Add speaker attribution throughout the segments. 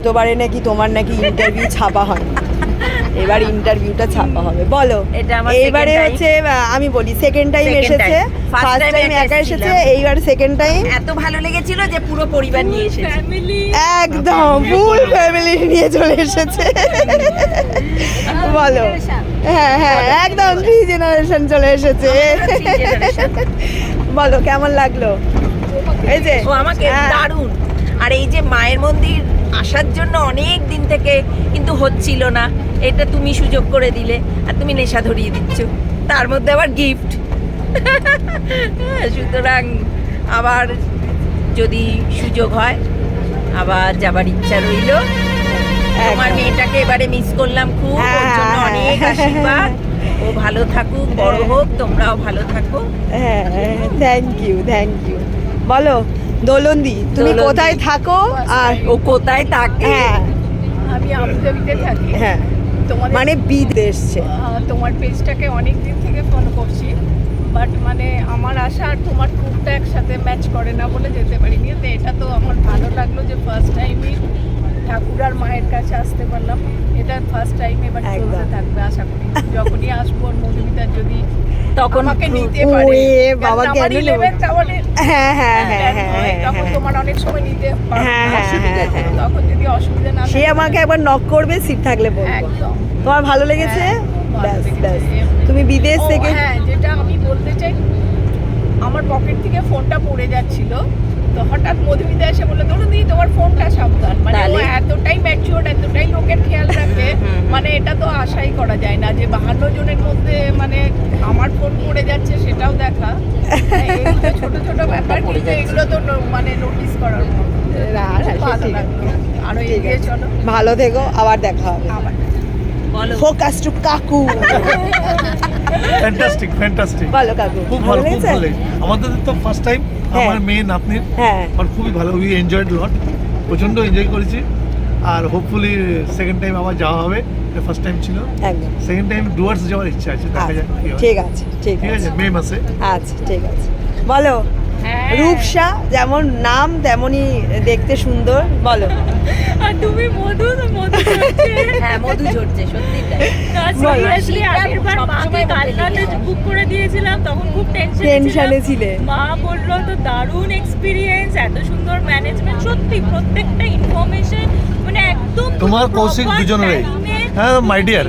Speaker 1: তোবারে নাকি তোমার নাকি ইন্টারভিউ ছাপা হয়, এবার ইন্টারভিউটা ছাপা হবে। বলো, এইবারে হচ্ছে আমি বলি সেকেন্ড টাইম এসেছে, ফার্স্ট টাইম একা এসেছে, এইবার সেকেন্ড টাইম
Speaker 2: এত ভালো লেগেছিল যে পুরো পরিবার নিয়ে এসেছে,
Speaker 1: একদম ফুল ফ্যামিলি নিয়ে চলে এসেছে। বলো, হ্যাঁ হ্যাঁ একদম 3 জেনারেশন চলে এসেছে। বলো কেমন লাগলো? এই যে
Speaker 2: ও আমাকে দারুণ। আর এই যে মায়ের মন্দির আসার জন্য অনেক দিন থেকে কিন্তু হচ্ছিল না, এটা তুমি সুযোগ করে দিলে, আর তুমি নেশা ধরিয়ে দিচ্ছ, তার মধ্যে আবার গিফট। সুতরাং আবার যদি সুযোগ হয় আবার যাবার ইচ্ছা রইল। তোমার মেয়েটাকে এবারে মিস করলাম খুব, ওর জন্য অনেক আশীর্বাদ। ও ভালো থাকুক, বড় হোক, তোমরাও ভালো থাকো।
Speaker 1: হ্যাঁ থ্যাংক ইউ থ্যাংক ইউ। বলো দোলন্দি, তুমি কোথায় থাকো আর
Speaker 2: ও কোথায় থাকে?
Speaker 1: হ্যাঁ
Speaker 3: আমি আবুধাবিতে থাকি।
Speaker 1: হ্যাঁ মানে বিদেশ,
Speaker 3: তোমার পেজটাকে অনেক দিন থেকে ফলো করছি, বাট মানে আমার আশা আর তোমার ট্যুরটা একসাথে ম্যাচ করে না বলে যেতে পারিনি। তো এটা তো আমার ভালো লাগলো যে ফার্স্ট টাইমই ঠাকুর আর মায়ের কাছে আসতে পারলাম। এটা ফার্স্ট টাইম, এবার চলতে থাকবে আশা করি। যখনই আসবো আর মধুমিতা যদি
Speaker 2: তখন
Speaker 3: আমাকে নিতে পারে,
Speaker 1: বাবা কেন নেবে, হ্যাঁ হ্যাঁ হ্যাঁ হ্যাঁ
Speaker 3: তখন তোমার অনেক সময় নিতে
Speaker 1: হ্যাঁ,
Speaker 3: অসুবিধা হবে। তখন যদি অসুবিধা না
Speaker 1: সে আমাকে একবার নক করবে, সিট থাকলে বলবো।
Speaker 3: একদম।
Speaker 1: তোমার ভালো লেগেছে? ব্যাস ব্যাস। তুমি বিদেশ থেকে,
Speaker 3: হ্যাঁ যেটা আমি বলতে চাই, আমার পকেট থেকে ফোনটা পড়ে যাচ্ছিল, তো হঠাৎ মধুমিতা এসে বললো ধরো দিদি তোমার ফোনটা সাবধান। মানে ও এতটাই ম্যাচিওর, এতটাই লোকের খেয়াল রাখে, মানে এটা তো আশাই করা যায় না যে 52 জনের মধ্যে মানে আমার ফোন পড়ে যাচ্ছে সেটাও দেখা। এগুলো ছোট ছোট ব্যাপার, কিন্তু এগুলো তো মানে নোটিস করার মতো। ভালো লাগলো। আরো এগিয়ে চলো,
Speaker 1: ভালো থেকো, আবার দেখা হবে।
Speaker 3: আবার
Speaker 1: ফোকাস টু কাকু।
Speaker 4: ফ্যান্টাস্টিক ফ্যান্টাস্টিক,
Speaker 1: বলো কাকু,
Speaker 4: খুব ভালো খুব ভালো। আমাদের তো ফার্স্ট টাইম, আমার মেয়ে নাতনির,
Speaker 1: হ্যাঁ
Speaker 4: আর খুবই ভালো, উই এনজয়েড লট, প্রচণ্ড এনজয় করেছি। আর হোপফুলি সেকেন্ড টাইম আবার যাওয়া হবে, ফার্স্ট টাইম ছিল,
Speaker 1: একদম।
Speaker 4: সেকেন্ড টাইম ডুয়ার্স যাওয়ার ইচ্ছা আছে, দেখা যাক কি হয়।
Speaker 1: ঠিক আছে ঠিক
Speaker 4: ঠিক
Speaker 1: আছে
Speaker 4: আছে, মে মাসে।
Speaker 1: আচ্ছা ঠিক আছে। বলো, রূপসা যেমন নাম তেমনই দেখতে সুন্দর। বলো,
Speaker 5: আর তুমি মধু
Speaker 2: হ্যাঁ মধু ঝরছে সত্যি তাই।
Speaker 5: সিরিয়াসলি আগের বার মাকে কালকাতে বুক করে দিয়েছিলাম, তখন খুব
Speaker 1: টেনশনে ছিলে।
Speaker 5: মা বললো তো দারুণ এক্সপিরিয়েন্স, এত সুন্দর ম্যানেজমেন্ট, সত্যি প্রত্যেকটা ইনফরমেশন মানে একদম
Speaker 4: তোমার কৌশিক দুজনেরই, হ্যাঁ মাই ডিয়ার,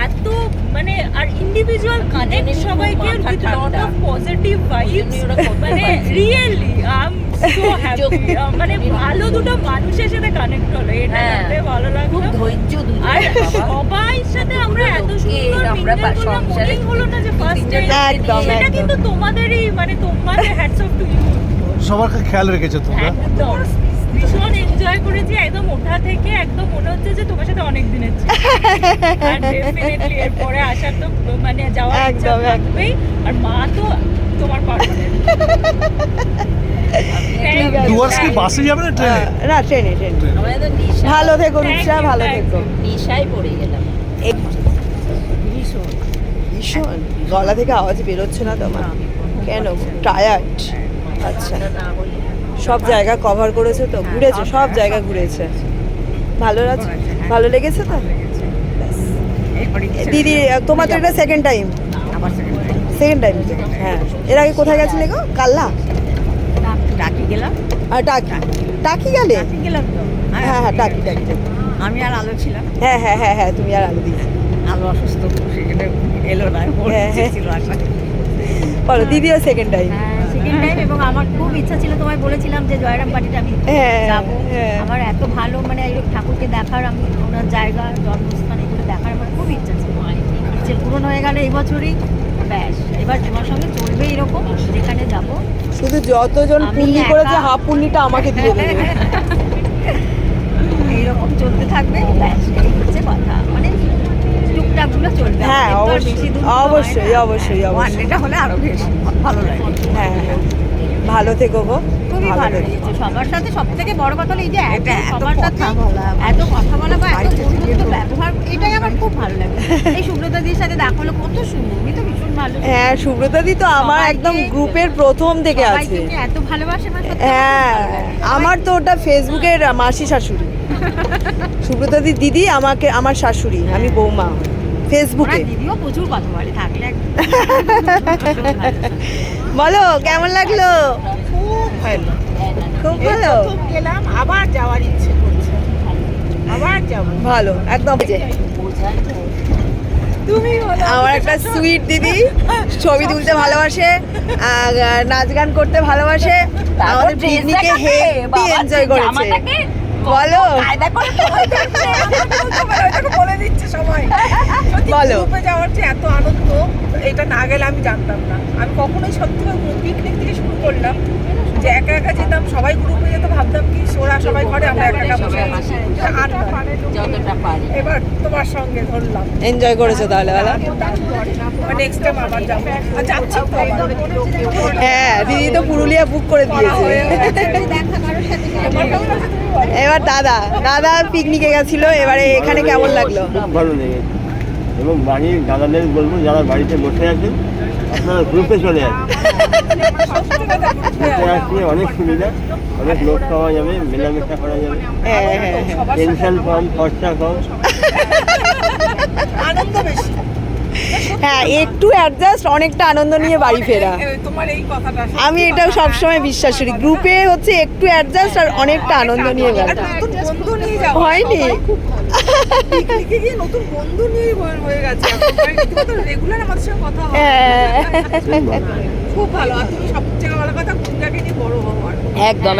Speaker 5: এত মানে আর ইন্ডিভিজুয়াল কানেক্ট সবাইকে with lot of positive vibes, মানে really I am so happy. মানে ভালো দুটো মানুষের সাথে কানেক্ট হলো, এটা দেখতে ভালো লাগলো।
Speaker 2: খুব ধৈর্য
Speaker 5: আর সবাই সাথে আমরা এত সুন্দর মিঙ্গল করলাম, মনেই হলো না যে ফার্স্ট টাইম।
Speaker 1: একদম,
Speaker 5: সেটা
Speaker 1: একদম।
Speaker 5: কিন্তু তোমাদেরই মানে তোমাদের হ্যাটস অফ টু ইউ।
Speaker 4: সবার খেয়াল রেখেছো তোমরা।
Speaker 5: একদম ভীষণ এনজয় করেছি, একদম ওঠা থেকে একদম মনে হচ্ছে যে তোমার সাথে অনেক দিনের ছিল। আর ডেফিনেটলি এরপরে আসার তো মানে যাওয়ার ইচ্ছা
Speaker 1: একদম,
Speaker 5: থাকবেই। আর মা তো তোমার পার্টনার।
Speaker 4: ডুয়ার্স কি বাসে যাবে না ট্রেনে?
Speaker 1: না ট্রেনে ট্রেনে।
Speaker 2: আমাদের তো নিশা,
Speaker 1: ভালো থেকো রূপসা, ভালো থেকো।
Speaker 2: নিশায় পড়ে গেলাম।
Speaker 1: ভীষণ গলা থেকে আওয়াজ বেরোচ্ছে না তোমার কেন? টায়ার্ড? আচ্ছা, সব জায়গা কভার করেছে তো, ঘুরেছে, সব জায়গা ঘুরেছে। ভালো লাগছে, ভালো লেগেছে তো? ব্যাস। দিদি তোমার তো এটা সেকেন্ড টাইম? Second time. হ্যাঁ, এর আগে কোথায় গেছিলে গো? কাল্লা?
Speaker 2: ডাকি গেলাম,
Speaker 1: আর টাকি? টাকি গেলে?
Speaker 2: গেলাম তো।
Speaker 1: হ্যাঁ হ্যাঁ টাকি টাকি।
Speaker 2: আমি আর আলো ছিলাম,
Speaker 1: হ্যাঁ হ্যাঁ হ্যাঁ হ্যাঁ, তুমি আর আলো দিদি।
Speaker 2: আলো অসুস্থ, সেখানে এলো না, ছিল আসা।
Speaker 1: বলো, দিদিও সেকেন্ড টাইম?
Speaker 6: সেকেন্ড টাইম, এবং আমার খুব ইচ্ছা ছিল, তোমায় বলেছিলাম যে জয়রাম বাটিটা আমি যাবো। আমার এত ভালো মানে এই ঠাকুরকে দেখার, আমি ওনার জায়গা, জন্মস্থান এগুলো দেখার আমার খুব ইচ্ছা ছিল। যে পূরণ হয়ে গেল এই বছরই, ব্যাস এবার তোমার সঙ্গে চলবে এরকম, যেখানে যাবো।
Speaker 1: শুধু যতজন পুণ্যি করেছে হাফ পুণ্যিটা আমাকে দিয়ে দেবে।
Speaker 6: এইরকম চলতে থাকবে, ব্যাস এই হচ্ছে কথা। মানে টুকটাকগুলো চলবে।
Speaker 1: হ্যাঁ
Speaker 6: আমাদের তো আর
Speaker 1: অবশ্যই
Speaker 6: বেশি দূর
Speaker 1: অবশ্যই অবশ্যই অবশ্যই।
Speaker 2: ওয়ানডেটা হলে আরো বেশি ভালো লাগে।
Speaker 1: হ্যাঁ হ্যাঁ, ভালো থেকো গো।
Speaker 6: খুবই ভালো
Speaker 1: থেকো।
Speaker 6: লেগেছে সবার সাথে। সব থেকে বড় কথা হলো এই যে
Speaker 2: এটা এত
Speaker 6: সবার সাথে
Speaker 2: কথা বলা,
Speaker 6: এত কথা বলা বা এত বন্ধুত্ব ব্যবহার, এটাই আমার খুব ভালো লাগে। এই সুব্রতা দিদির সাথে দেখা হলো, কত সুন্দর, উনি তো ভীষণ ভালো।
Speaker 1: হ্যাঁ, সুব্রতাদি তো আমার একদম গ্রুপের প্রথম থেকে আছে।
Speaker 6: সবাইকে উনি এত ভালোবাসে না সত্যি।
Speaker 1: হ্যাঁ, আমার তো ওটা ফেসবুকের মাসি শাশুড়ি। সুব্রতাদি দিদি, আমাকে আমার শাশুড়ি, আমি বৌমা ফেসবুকে।
Speaker 6: ওরা দিদিও প্রচুর কথা বলে, থাকলে একদম
Speaker 1: বলো কেমন লাগলো?
Speaker 3: খুব ভালো,
Speaker 1: খুব
Speaker 3: এই
Speaker 1: ভালো,
Speaker 3: প্রথম গেলাম, আবার যাওয়ার ইচ্ছে করছে, আবার যাবো।
Speaker 1: ভালো একদম।
Speaker 3: তুমি বলো,
Speaker 1: আমার একটা সুইট দিদি, ছবি তুলতে ভালোবাসে, আর নাচ গান করতে ভালোবাসে, আমাদের পিকনিকে হেভি এনজয় করেছে। বলো
Speaker 3: এটাকে বলে দিচ্ছে সবাই। সত্যি
Speaker 1: বলো।
Speaker 3: গ্রুপে যাওয়ার যে এত আনন্দ, এটা না গেলে আমি জানতাম না। আমি কখনোই সত্যি পিকনিক থেকে শুরু করলাম যে একা একা যেতাম, সবাই গ্রুপে যেত, ভাবতাম কি ওরা সবাই ঘরে, আমরা একা একা বসে আছি। আর নয়।
Speaker 2: যতটা পারি
Speaker 3: এবার তোমার সঙ্গে ধরলাম,
Speaker 1: এনজয় করেছো তাহলে? বলো।
Speaker 3: নেক্সট টাইম আবার যাবো, আর যাচ্ছি তো আবার।
Speaker 1: হ্যাঁ, দিদি তো পুরুলিয়া বুক করে দিয়েছে। এবার দাদা পিকনিকে গেছিল, এবারে এখানে কেমন লাগলো?
Speaker 7: খুব ভালো লেগেছে এবং বাড়ির দাদাদের বলবো যারা বাড়িতে বসে আছেন আপনারা গ্রুপে চলে আসেন। গ্রুপে আসলে অনেক সুবিধা, অনেক লোক পাওয়া যাবে, মেলামেশা করা যাবে,
Speaker 1: হ্যাঁ হ্যাঁ হ্যাঁ।
Speaker 7: টেনশন কম, খরচা কম।
Speaker 3: আনন্দ বেশি।
Speaker 1: হ্যাঁ, একটু অ্যাডজাস্ট, অনেকটা আনন্দ নিয়ে বাড়ি ফেরা।
Speaker 3: তোমার এই কথাটা
Speaker 1: আমি এটাও সবসময় বিশ্বাস করি, গ্রুপে হচ্ছে একটু অ্যাডজাস্ট আর অনেকটা আনন্দ নিয়ে বেড়া।
Speaker 3: নতুন বন্ধু নিয়ে যাও,
Speaker 1: হয়নি?
Speaker 3: পিকনিকে গিয়ে নতুন বন্ধু নিয়ে হয়ে গেছে রেগুলার আমাদের সঙ্গে কথা হয়,
Speaker 1: হ্যাঁ,
Speaker 3: খুব ভালো। আর তুমি সবচেয়ে ভালো কথা, গুঞ্জাকে নিয়ে বড় হওয়ার
Speaker 1: একদম।